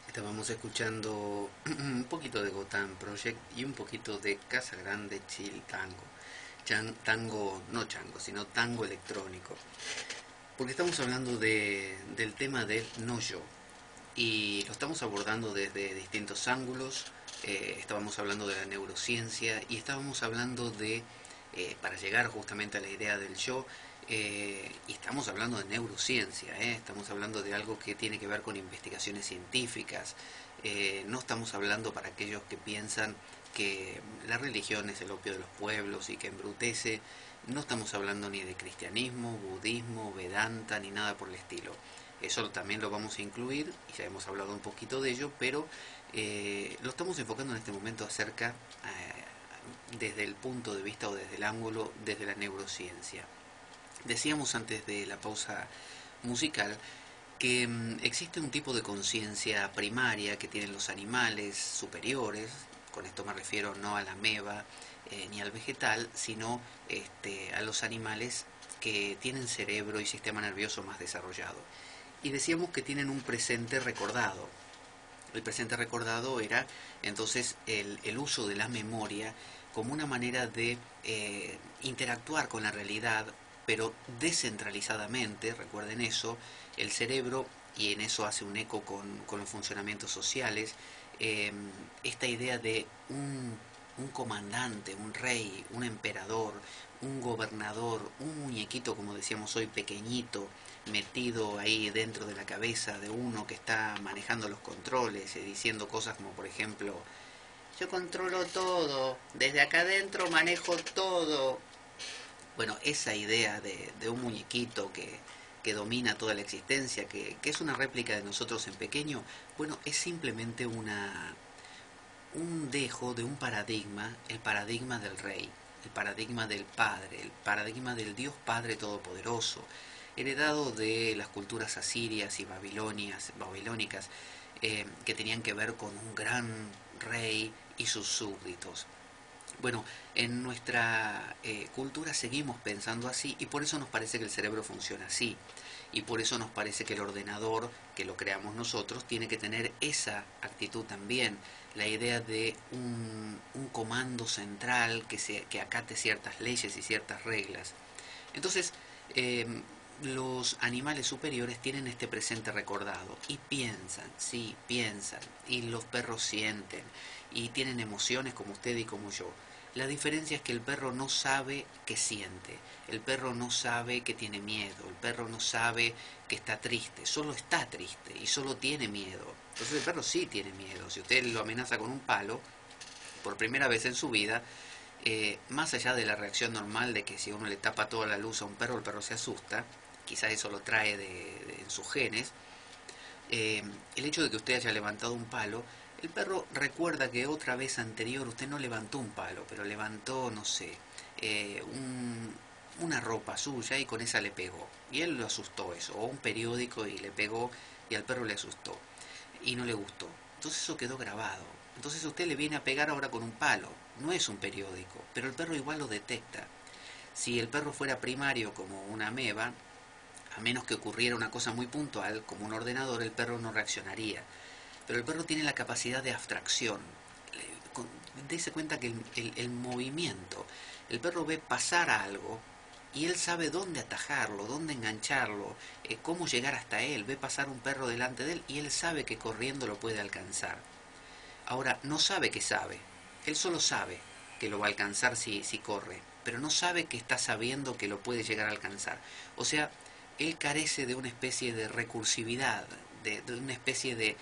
Estábamos escuchando un poquito de Gotham Project y un poquito de Casa Grande Chill Tango. Tango, no chango, sino tango electrónico. Porque estamos hablando del tema del no yo. Y lo estamos abordando desde distintos ángulos. Estábamos hablando de la neurociencia y estábamos hablando para llegar justamente a la idea del yo, y estamos hablando de neurociencia, estamos hablando de algo que tiene que ver con investigaciones científicas. No estamos hablando para aquellos que piensan que la religión es el opio de los pueblos y que embrutece. No estamos hablando ni de cristianismo, budismo, Vedanta, ni nada por el estilo. Eso también lo vamos a incluir, y ya hemos hablado un poquito de ello, pero lo estamos enfocando en este momento desde el punto de vista o desde el ángulo, desde la neurociencia. Decíamos antes de la pausa musical que existe un tipo de conciencia primaria que tienen los animales superiores. Con esto me refiero no a la ameba ni al vegetal, sino a los animales que tienen cerebro y sistema nervioso más desarrollado. Y decíamos que tienen un presente recordado. El presente recordado era entonces el uso de la memoria como una manera de interactuar con la realidad, pero descentralizadamente. Recuerden eso, el cerebro, y en eso hace un eco con los funcionamientos sociales, esta idea de un comandante, un rey, un emperador, un gobernador, un muñequito, como decíamos hoy, pequeñito, metido ahí dentro de la cabeza de uno que está manejando los controles y diciendo cosas como, por ejemplo, yo controlo todo, desde acá adentro manejo todo. Bueno, esa idea de un muñequito que domina toda la existencia, que es una réplica de nosotros en pequeño, bueno, es simplemente un dejo de un paradigma, el paradigma del rey, el paradigma del padre, el paradigma del Dios Padre Todopoderoso, heredado de las culturas asirias y babilónicas, que tenían que ver con un gran rey y sus súbditos. Bueno, en nuestra cultura seguimos pensando así, y por eso nos parece que el cerebro funciona así. Y por eso nos parece que el ordenador, que lo creamos nosotros, tiene que tener esa actitud también. La idea de un comando central que acate ciertas leyes y ciertas reglas. Entonces, eh, los animales superiores tienen este presente recordado y piensan, sí, piensan, y los perros sienten y tienen emociones como usted y como yo. La diferencia es que el perro no sabe que siente, el perro no sabe que tiene miedo, el perro no sabe que está triste, solo está triste y solo tiene miedo. Entonces el perro sí tiene miedo. Si usted lo amenaza con un palo, por primera vez en su vida, más allá de la reacción normal de que si uno le tapa toda la luz a un perro, el perro se asusta, quizás eso lo trae en sus genes. El hecho de que usted haya levantado un palo, el perro recuerda que otra vez anterior usted no levantó un palo, pero levantó, no sé, una ropa suya y con esa le pegó. Y él lo asustó eso, o un periódico y le pegó y al perro le asustó y no le gustó. Entonces eso quedó grabado. Entonces usted le viene a pegar ahora con un palo, no es un periódico, pero el perro igual lo detecta. Si el perro fuera primario como una ameba, a menos que ocurriera una cosa muy puntual, como un ordenador, el perro no reaccionaría. Pero el perro tiene la capacidad de abstracción. Dese cuenta que el movimiento, el perro ve pasar a algo y él sabe dónde atajarlo, dónde engancharlo, cómo llegar hasta él. Ve pasar un perro delante de él y él sabe que corriendo lo puede alcanzar. Ahora, no sabe que sabe, él solo sabe que lo va a alcanzar si corre, pero no sabe que está sabiendo que lo puede llegar a alcanzar. O sea, él carece de una especie de recursividad, de una especie de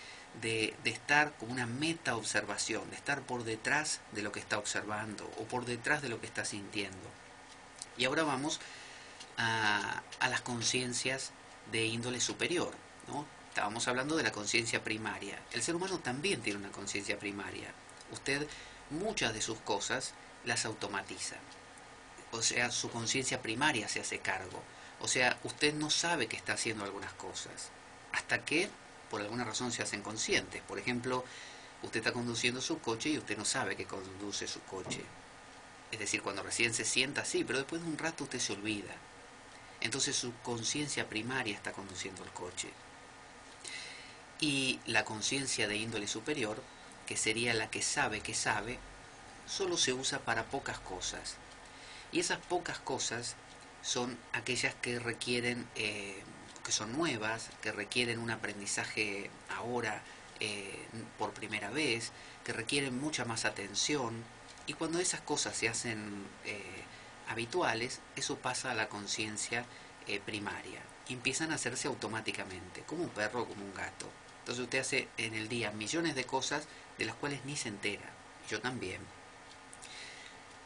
estar como una meta observación, de estar por detrás de lo que está observando o por detrás de lo que está sintiendo. Y ahora vamos a las conciencias de índole superior, ¿no? Estábamos hablando de la conciencia primaria. El ser humano también tiene una conciencia primaria. Usted muchas de sus cosas las automatiza. O sea, su conciencia primaria se hace cargo. O sea, usted no sabe que está haciendo algunas cosas hasta que por alguna razón se hacen conscientes. Por ejemplo, usted está conduciendo su coche y usted no sabe que conduce su coche. Es decir, cuando recién se sienta, sí, pero después de un rato usted se olvida. Entonces su conciencia primaria está conduciendo el coche. Y la conciencia de índole superior, que sería la que sabe, solo se usa para pocas cosas. Y esas pocas cosas son aquellas que requieren, que son nuevas, que requieren un aprendizaje ahora por primera vez, que requieren mucha más atención. Y cuando esas cosas se hacen habituales, eso pasa a la conciencia primaria. Y empiezan a hacerse automáticamente, como un perro o como un gato. Entonces usted hace en el día millones de cosas de las cuales ni se entera. Yo también.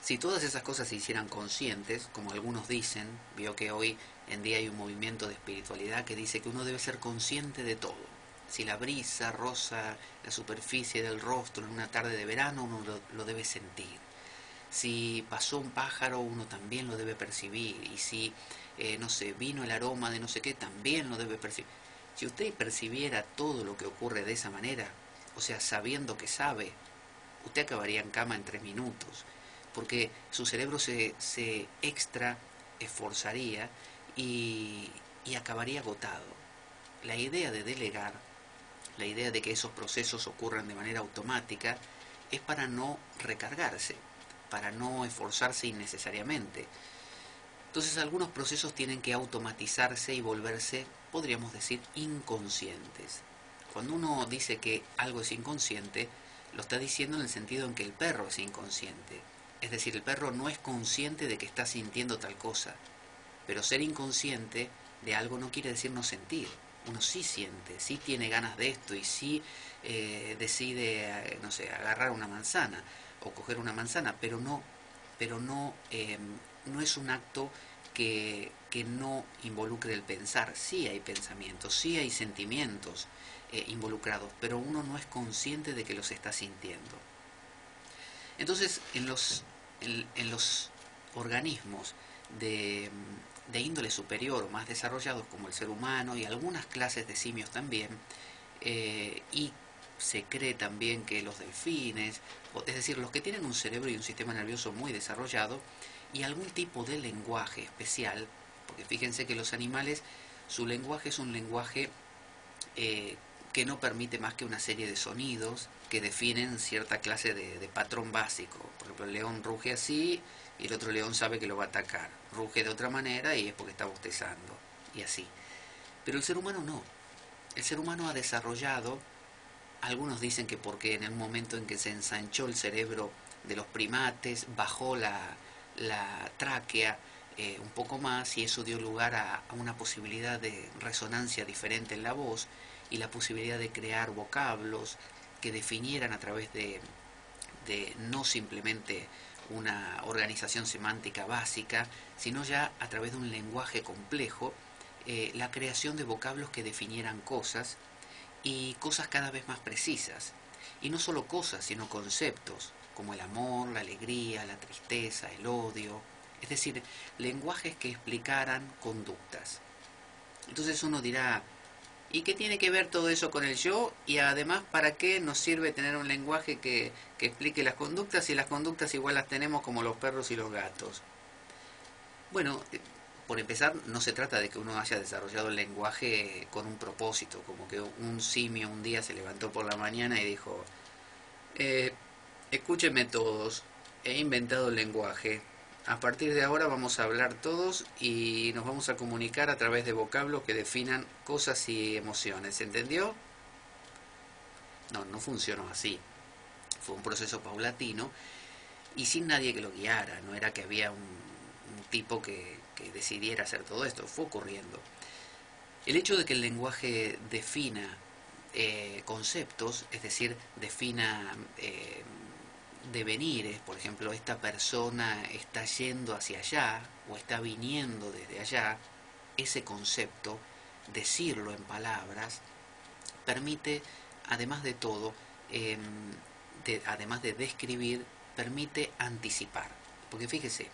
Si todas esas cosas se hicieran conscientes, como algunos dicen, veo que hoy en día hay un movimiento de espiritualidad que dice que uno debe ser consciente de todo. Si la brisa roza la superficie del rostro en una tarde de verano, uno lo debe sentir. Si pasó un pájaro, uno también lo debe percibir. Y si, no sé, vino el aroma de no sé qué, también lo debe percibir. Si usted percibiera todo lo que ocurre de esa manera, o sea, sabiendo que sabe, usted acabaría en cama en 3 minutos, porque su cerebro se extra esforzaría y acabaría agotado. La idea de delegar, la idea de que esos procesos ocurran de manera automática, es para no recargarse, para no esforzarse innecesariamente. Entonces algunos procesos tienen que automatizarse y volverse, podríamos decir, inconscientes. Cuando uno dice que algo es inconsciente, lo está diciendo en el sentido en que el perro es inconsciente. Es decir, el perro no es consciente de que está sintiendo tal cosa. Pero ser inconsciente de algo no quiere decir no sentir. Uno sí siente, sí tiene ganas de esto y sí decide, no sé, agarrar una manzana o coger una manzana, pero no es un acto que no involucre el pensar. Sí hay pensamientos, sí hay sentimientos involucrados, pero uno no es consciente de que los está sintiendo. Entonces, en los organismos de, de índole superior o más desarrollados como el ser humano y algunas clases de simios también, y se cree también que los delfines, es decir, los que tienen un cerebro y un sistema nervioso muy desarrollado y algún tipo de lenguaje especial, porque fíjense que los animales, su lenguaje es un lenguaje que no permite más que una serie de sonidos que definen cierta clase de patrón básico. Por ejemplo, el león ruge así y el otro león sabe que lo va a atacar. Ruge de otra manera y es porque está bostezando. Y así. Pero el ser humano no. El ser humano ha desarrollado, algunos dicen que porque en el momento en que se ensanchó el cerebro de los primates, bajó la tráquea un poco más y eso dio lugar a una posibilidad de resonancia diferente en la voz y la posibilidad de crear vocablos que definieran a través de no simplemente una organización semántica básica, sino ya a través de un lenguaje complejo, la creación de vocablos que definieran cosas y cosas cada vez más precisas. Y no solo cosas, sino conceptos, como el amor, la alegría, la tristeza, el odio. Es decir, lenguajes que explicaran conductas. Entonces uno dirá, ¿y qué tiene que ver todo eso con el yo? Y además, ¿para qué nos sirve tener un lenguaje que explique las conductas si las conductas igual las tenemos como los perros y los gatos? Bueno, por empezar, no se trata de que uno haya desarrollado el lenguaje con un propósito, como que un simio un día se levantó por la mañana y dijo, eh, escúchenme todos, he inventado el lenguaje. A partir de ahora vamos a hablar todos y nos vamos a comunicar a través de vocablos que definan cosas y emociones. ¿Se entendió? No, no funcionó así. Fue un proceso paulatino y sin nadie que lo guiara. No era que había un tipo que decidiera hacer todo esto. Fue ocurriendo. El hecho de que el lenguaje defina conceptos, es decir, defina devenires, por ejemplo, esta persona está yendo hacia allá o está viniendo desde allá, ese concepto, decirlo en palabras, permite, además de todo, además de describir, permite anticipar. Porque fíjese,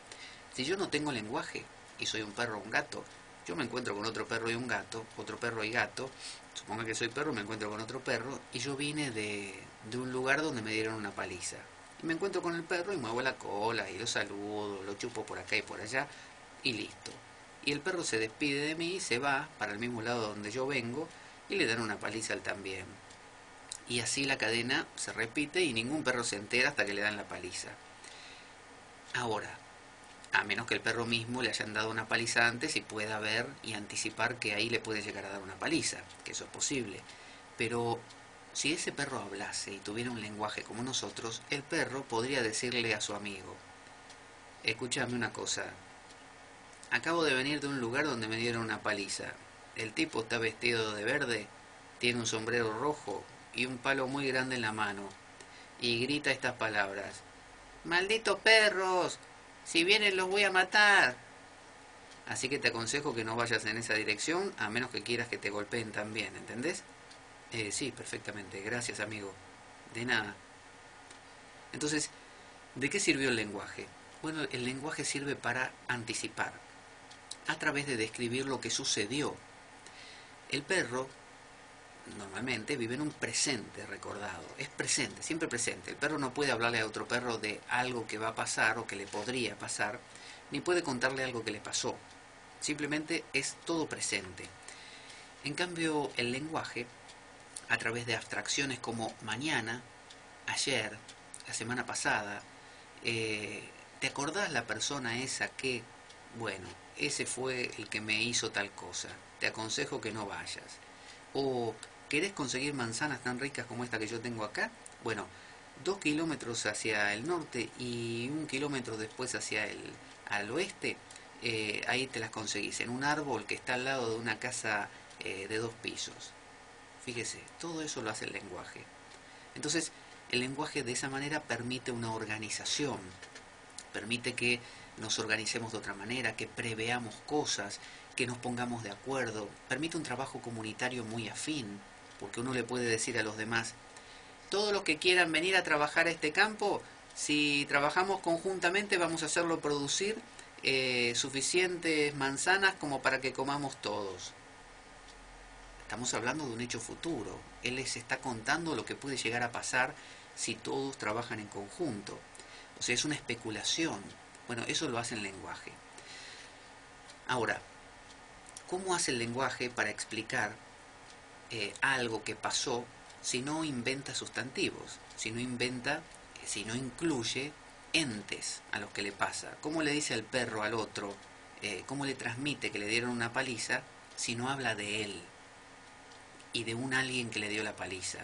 Si yo no tengo lenguaje y soy un perro o un gato, yo me encuentro con otro perro y un gato, otro perro y gato, supongo que soy perro, me encuentro con otro perro, y yo vine de un lugar donde me dieron una paliza. Y me encuentro con el perro y muevo la cola y lo saludo, lo chupo por acá y por allá, y listo. Y el perro se despide de mí, se va para el mismo lado donde yo vengo, y le dan una paliza al también. Y así la cadena se repite y ningún perro se entera hasta que le dan la paliza. Ahora, a menos que el perro mismo le hayan dado una paliza antes y pueda ver y anticipar que ahí le puede llegar a dar una paliza, que eso es posible. Pero si ese perro hablase y tuviera un lenguaje como nosotros, el perro podría decirle a su amigo: escúchame una cosa, acabo de venir de un lugar donde me dieron una paliza. El tipo está vestido de verde, tiene un sombrero rojo y un palo muy grande en la mano, y grita estas palabras: ¡malditos perros! Si vienen los voy a matar. Así que te aconsejo que no vayas en esa dirección, a menos que quieras que te golpeen también, ¿entendés? Sí, perfectamente. Gracias, amigo. De nada. Entonces, ¿de qué sirvió el lenguaje? Bueno, el lenguaje sirve para anticipar, a través de describir lo que sucedió. El perro normalmente vive en un presente recordado, es presente, siempre presente. El perro no puede hablarle a otro perro de algo que va a pasar o que le podría pasar, ni puede contarle algo que le pasó. Simplemente es todo presente. En cambio, el lenguaje, a través de abstracciones como mañana, ayer, la semana pasada, ¿te acordás la persona esa que, bueno, ese fue el que me hizo tal cosa? Te aconsejo que no vayas. O, ¿querés conseguir manzanas tan ricas como esta que yo tengo acá? Bueno, 2 kilómetros hacia el norte y 1 kilómetro después hacia al oeste, ahí te las conseguís, en un árbol que está al lado de una casa de 2 pisos. Fíjese, todo eso lo hace el lenguaje. Entonces, el lenguaje de esa manera permite una organización, permite que nos organicemos de otra manera, que preveamos cosas, que nos pongamos de acuerdo, permite un trabajo comunitario muy afín, porque uno le puede decir a los demás: todos los que quieran venir a trabajar a este campo, si trabajamos conjuntamente vamos a hacerlo producir suficientes manzanas como para que comamos todos. Estamos hablando de un hecho futuro. Él les está contando lo que puede llegar a pasar si todos trabajan en conjunto. O sea, es una especulación. Bueno, eso lo hace el lenguaje. Ahora, ¿cómo hace el lenguaje para explicar algo que pasó si no inventa sustantivos? Si no incluye entes a los que le pasa. ¿Cómo le dice al perro al otro? ¿Cómo le transmite que le dieron una paliza si no habla de él y de un alguien que le dio la paliza?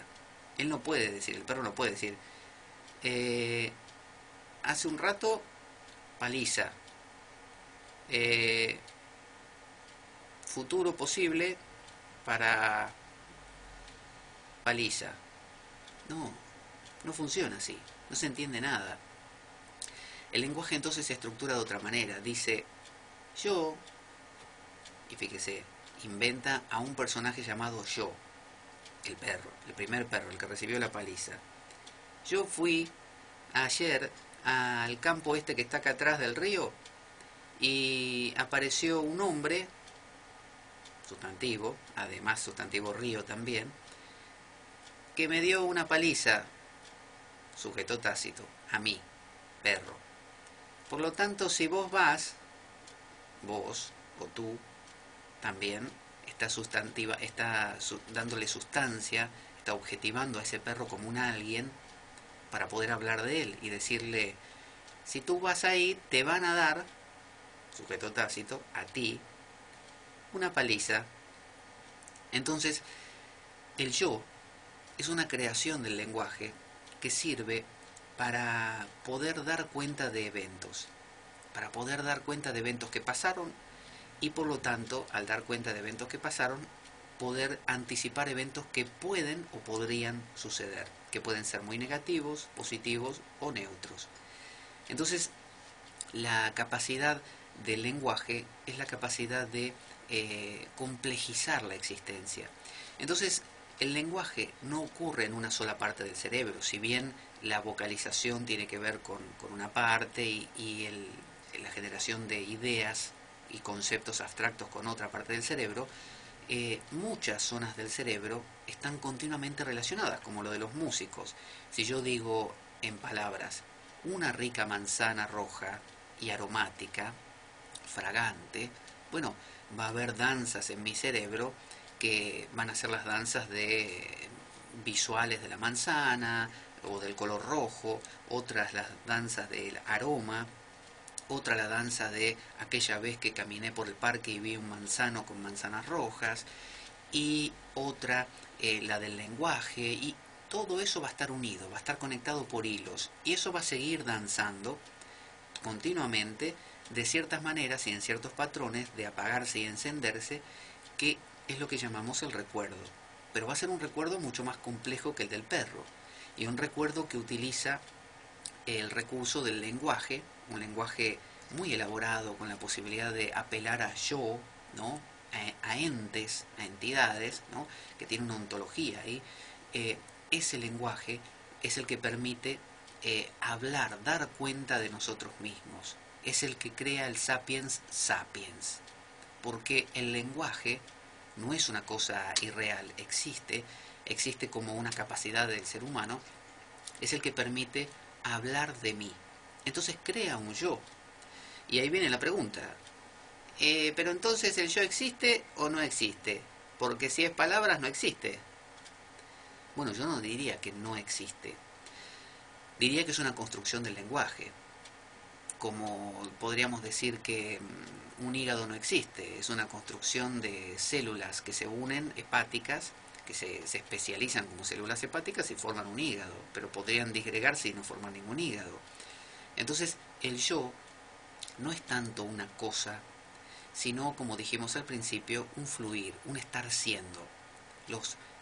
Él no puede decir, el perro no puede decir: hace un rato, paliza. Futuro posible para paliza. No, no funciona así. No se entiende nada. El lenguaje entonces se estructura de otra manera. Dice: yo, y fíjese, inventa a un personaje llamado yo, el perro, el primer perro, el que recibió la paliza. Yo fui ayer al campo este que está acá atrás del río y apareció un hombre, sustantivo, además sustantivo río también, que me dio una paliza, sujeto tácito, a mí, perro. Por lo tanto, si vos vas, vos o tú también está dándole sustancia, está objetivando a ese perro como un alguien para poder hablar de él y decirle: si tú vas ahí, te van a dar, sujeto tácito, a ti, una paliza. Entonces, el yo es una creación del lenguaje que sirve para poder dar cuenta de eventos, que pasaron, y por lo tanto, al dar cuenta de eventos que pasaron, poder anticipar eventos que pueden o podrían suceder, que pueden ser muy negativos, positivos o neutros. Entonces, la capacidad del lenguaje es la capacidad de complejizar la existencia. Entonces, el lenguaje no ocurre en una sola parte del cerebro, si bien la vocalización tiene que ver con una parte y la generación de ideas y conceptos abstractos con otra parte del cerebro, muchas zonas del cerebro están continuamente relacionadas, como lo de los músicos. Si yo digo en palabras, una rica manzana roja y aromática, fragante, bueno, va a haber danzas en mi cerebro que van a ser las danzas de visuales de la manzana o del color rojo, otras las danzas del aroma, otra la danza de aquella vez que caminé por el parque y vi un manzano con manzanas rojas, y otra la del lenguaje, y todo eso va a estar unido, va a estar conectado por hilos, y eso va a seguir danzando continuamente de ciertas maneras y en ciertos patrones de apagarse y encenderse, que es lo que llamamos el recuerdo. Pero va a ser un recuerdo mucho más complejo que el del perro, y un recuerdo que utiliza el recurso del lenguaje, un lenguaje muy elaborado con la posibilidad de apelar a yo, ¿no? A entes, a entidades, ¿no? Que tiene una ontología ahí. Ese lenguaje es el que permite hablar, dar cuenta de nosotros mismos. Es el que crea el sapiens sapiens. Porque el lenguaje no es una cosa irreal, existe como una capacidad del ser humano, es el que permite hablar de mí. Entonces crea un yo. Y ahí viene la pregunta. Pero entonces ¿el yo existe o no existe? Porque si es palabras no existe. Bueno, yo no diría que no existe. Diría que es una construcción del lenguaje. Como podríamos decir que un hígado no existe. Es una construcción de células que se unen, hepáticas, que se especializan como células hepáticas y forman un hígado. Pero podrían disgregarse y no formar ningún hígado. Entonces, el yo no es tanto una cosa, sino, como dijimos al principio, un fluir, un estar siendo.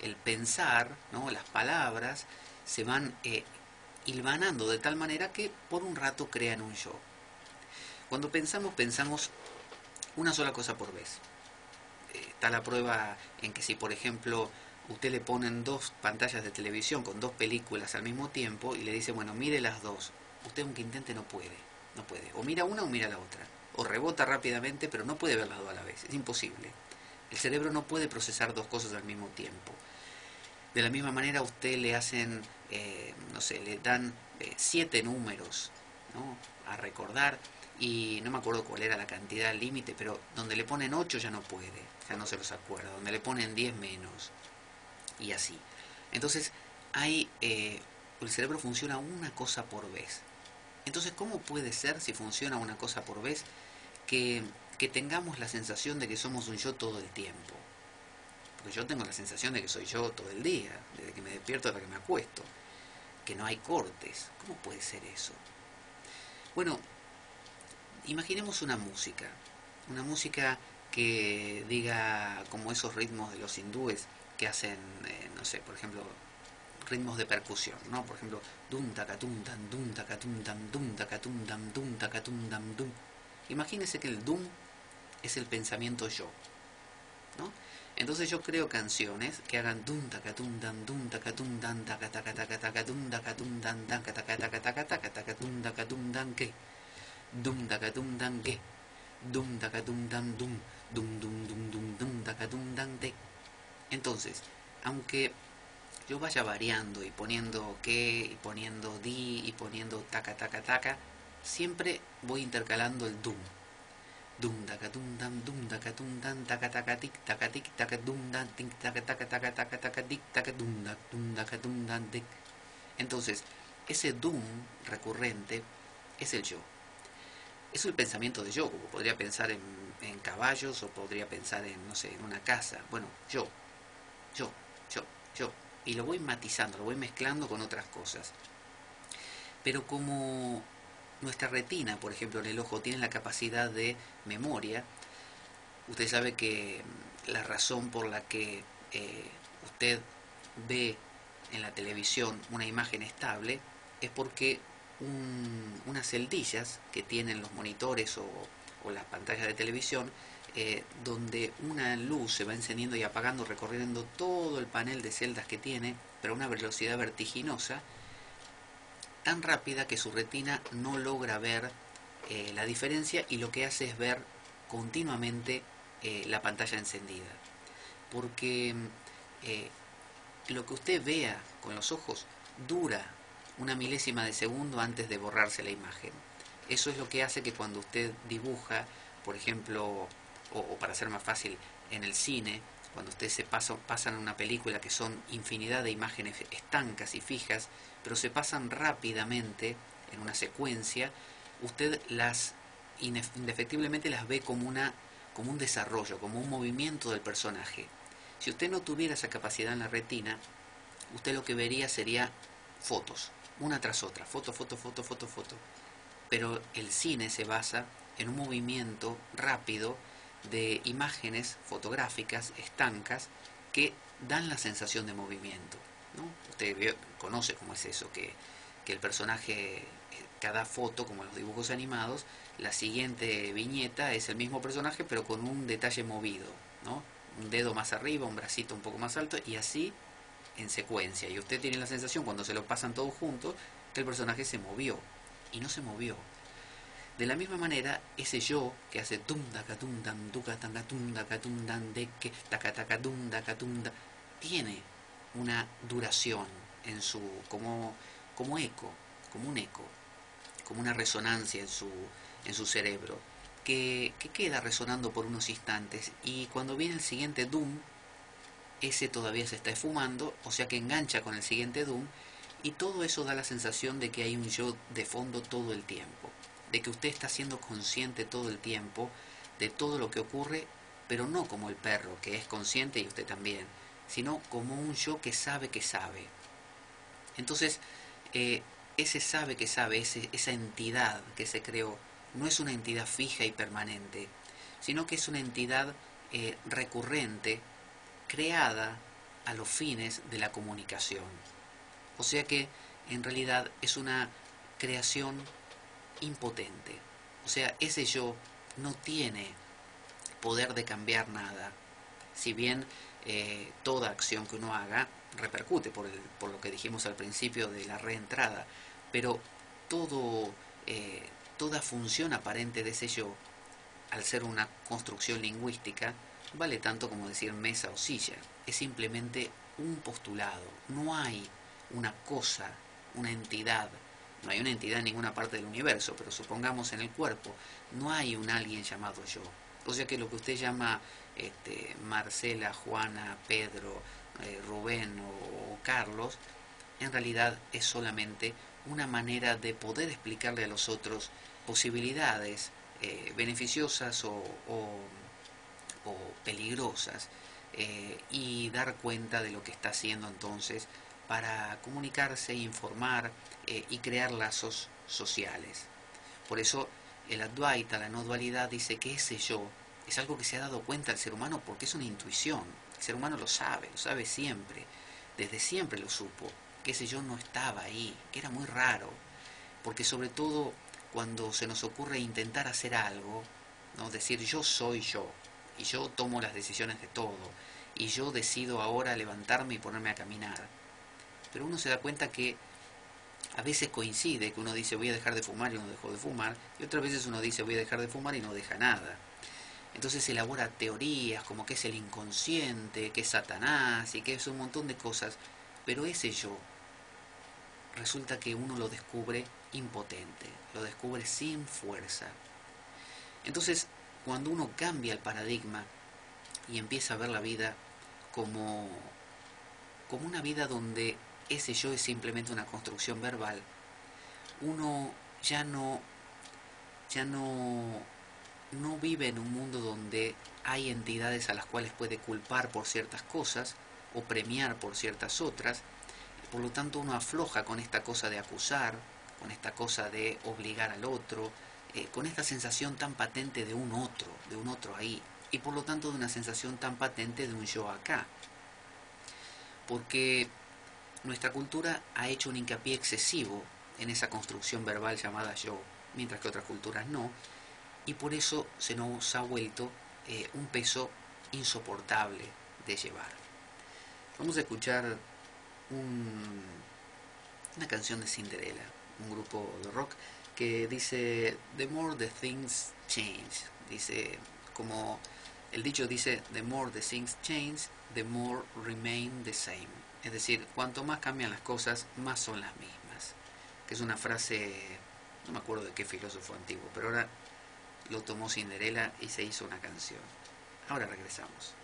El pensar, ¿no? Las palabras se van hilvanando de tal manera que por un rato crean un yo. Cuando pensamos una sola cosa por vez. Está la prueba en que si, por ejemplo, usted le ponen dos pantallas de televisión con dos películas al mismo tiempo y le dice, bueno, mire las dos. Usted aunque intente no puede. O mira una o mira la otra. O rebota rápidamente, pero no puede ver las dos a la vez. Es imposible. El cerebro no puede procesar dos cosas al mismo tiempo. De la misma manera a usted le hacen, le dan 7 números, ¿no? A recordar, y no me acuerdo cuál era la cantidad límite, pero donde le ponen 8 ya no puede, ya no se los acuerda, donde le ponen 10 menos, y así. Entonces, el cerebro funciona una cosa por vez. Entonces, ¿cómo puede ser, si funciona una cosa por vez, que tengamos la sensación de que somos un yo todo el tiempo? Porque yo tengo la sensación de que soy yo todo el día, desde que me despierto hasta que me acuesto, que no hay cortes. ¿Cómo puede ser eso? Bueno, imaginemos una música que diga como esos ritmos de los hindúes que hacen, por ejemplo, ritmos de percusión, ¿no? Por ejemplo, dum tacatum dam dum tacatum dam dum tacatum dam dum tacatum dam dum. Imagínese que el dum es el pensamiento yo, ¿no? Entonces yo creo canciones que hagan dum tacatum dan taca taca taca taca dum tacatum dan taca taca taca taca taca taca dum tacatum dan que dum tacatum dan que dum tacatum dan dum dum dum dum dum dum tacatum dan te. Entonces, aunque yo vaya variando y poniendo que, y poniendo di, y poniendo taca taca taca, siempre voy intercalando el dum. Dum taca dum tacatum dan taca taca tic taca dum dan tic taca taca taca taca taca tic taca dum taca dum dan tic. Entonces, ese dum recurrente es el yo. Es el pensamiento de yo, como podría pensar en caballos o podría pensar en una casa. Bueno, yo, yo, yo. Y lo voy matizando, lo voy mezclando con otras cosas. Pero como nuestra retina, por ejemplo, en el ojo, tiene la capacidad de memoria, usted sabe que la razón por la que usted ve en la televisión una imagen estable es porque unas celdillas que tienen los monitores o las pantallas de televisión, donde una luz se va encendiendo y apagando recorriendo todo el panel de celdas que tiene, pero a una velocidad vertiginosa, tan rápida que su retina no logra ver la diferencia, y lo que hace es ver continuamente la pantalla encendida. Porque lo que usted vea con los ojos dura una milésima de segundo antes de borrarse la imagen. Eso es lo que hace que cuando usted dibuja, por ejemplo, o para hacer más fácil, en el cine, cuando usted pasan una película que son infinidad de imágenes estancas y fijas, pero se pasan rápidamente en una secuencia, usted las indefectiblemente las ve como un desarrollo, como un movimiento del personaje. Si usted no tuviera esa capacidad en la retina, usted lo que vería sería fotos, una tras otra, foto, foto, foto, foto, foto. Pero el cine se basa en un movimiento rápido de imágenes fotográficas estancas que dan la sensación de movimiento, ¿no? Usted conoce cómo es eso, que el personaje, cada foto, como en los dibujos animados, la siguiente viñeta es el mismo personaje pero con un detalle movido, ¿no? Un dedo más arriba, un bracito un poco más alto, y así en secuencia. Y usted tiene la sensación, cuando se lo pasan todos juntos, que el personaje se movió. Y no se movió. De la misma manera, ese yo que hace tum daca tum dan duca tanga tum daca tum dan de que taca taca tum daca tum da, tiene una duración en su como eco, como un eco, como una resonancia en su cerebro, que queda resonando por unos instantes, y cuando viene el siguiente doom, ese todavía se está esfumando, o sea que engancha con el siguiente doom, y todo eso da la sensación de que hay un yo de fondo todo el tiempo, de que usted está siendo consciente todo el tiempo de todo lo que ocurre, pero no como el perro, que es consciente y usted también, sino como un yo que sabe que sabe. Entonces, ese sabe que sabe, esa entidad que se creó, no es una entidad fija y permanente, sino que es una entidad recurrente, creada a los fines de la comunicación. O sea que en realidad es una creación impotente. O sea, ese yo no tiene poder de cambiar nada. Si bien toda acción que uno haga repercute por lo que dijimos al principio de la reentrada, pero todo, toda función aparente de ese yo, al ser una construcción lingüística, vale tanto como decir mesa o silla. Es simplemente un postulado. No hay una cosa, una entidad. No hay una entidad en ninguna parte del universo, pero supongamos en el cuerpo, no hay un alguien llamado yo. O sea que lo que usted llama Marcela, Juana, Pedro, Rubén o Carlos, en realidad es solamente una manera de poder explicarle a los otros posibilidades beneficiosas o peligrosas, y dar cuenta de lo que está haciendo entonces para comunicarse, informar y crear lazos sociales. Por eso el Advaita, la no dualidad, dice que ese yo es algo que se ha dado cuenta el ser humano porque es una intuición. El ser humano lo sabe siempre, desde siempre lo supo, que ese yo no estaba ahí, que era muy raro, porque sobre todo cuando se nos ocurre intentar hacer algo, ¿no? Decir yo soy yo, y yo tomo las decisiones de todo, y yo decido ahora levantarme y ponerme a caminar. Pero uno se da cuenta que a veces coincide que uno dice voy a dejar de fumar y uno dejó de fumar, y otras veces uno dice voy a dejar de fumar y no deja nada. Entonces elabora teorías como que es el inconsciente, que es Satanás y que es un montón de cosas, pero ese yo resulta que uno lo descubre impotente, lo descubre sin fuerza. Entonces, cuando uno cambia el paradigma y empieza a ver la vida como, como una vida donde ese yo es simplemente una construcción verbal, uno ya no vive en un mundo donde hay entidades a las cuales puede culpar por ciertas cosas o premiar por ciertas otras. Por lo tanto, uno afloja con esta cosa de acusar, con esta cosa de obligar al otro, con esta sensación tan patente de un otro ahí, y por lo tanto de una sensación tan patente de un yo acá. Porque nuestra cultura ha hecho un hincapié excesivo en esa construcción verbal llamada yo, mientras que otras culturas no, y por eso se nos ha vuelto un peso insoportable de llevar. Vamos a escuchar una canción de Cinderella, un grupo de rock que dice, the more the things change. Dice, como el dicho dice, the more the things change, the more remain the same. Es decir, cuanto más cambian las cosas, más son las mismas. Que es una frase, no me acuerdo de qué filósofo antiguo, pero ahora lo tomó Cinderella y se hizo una canción. Ahora regresamos.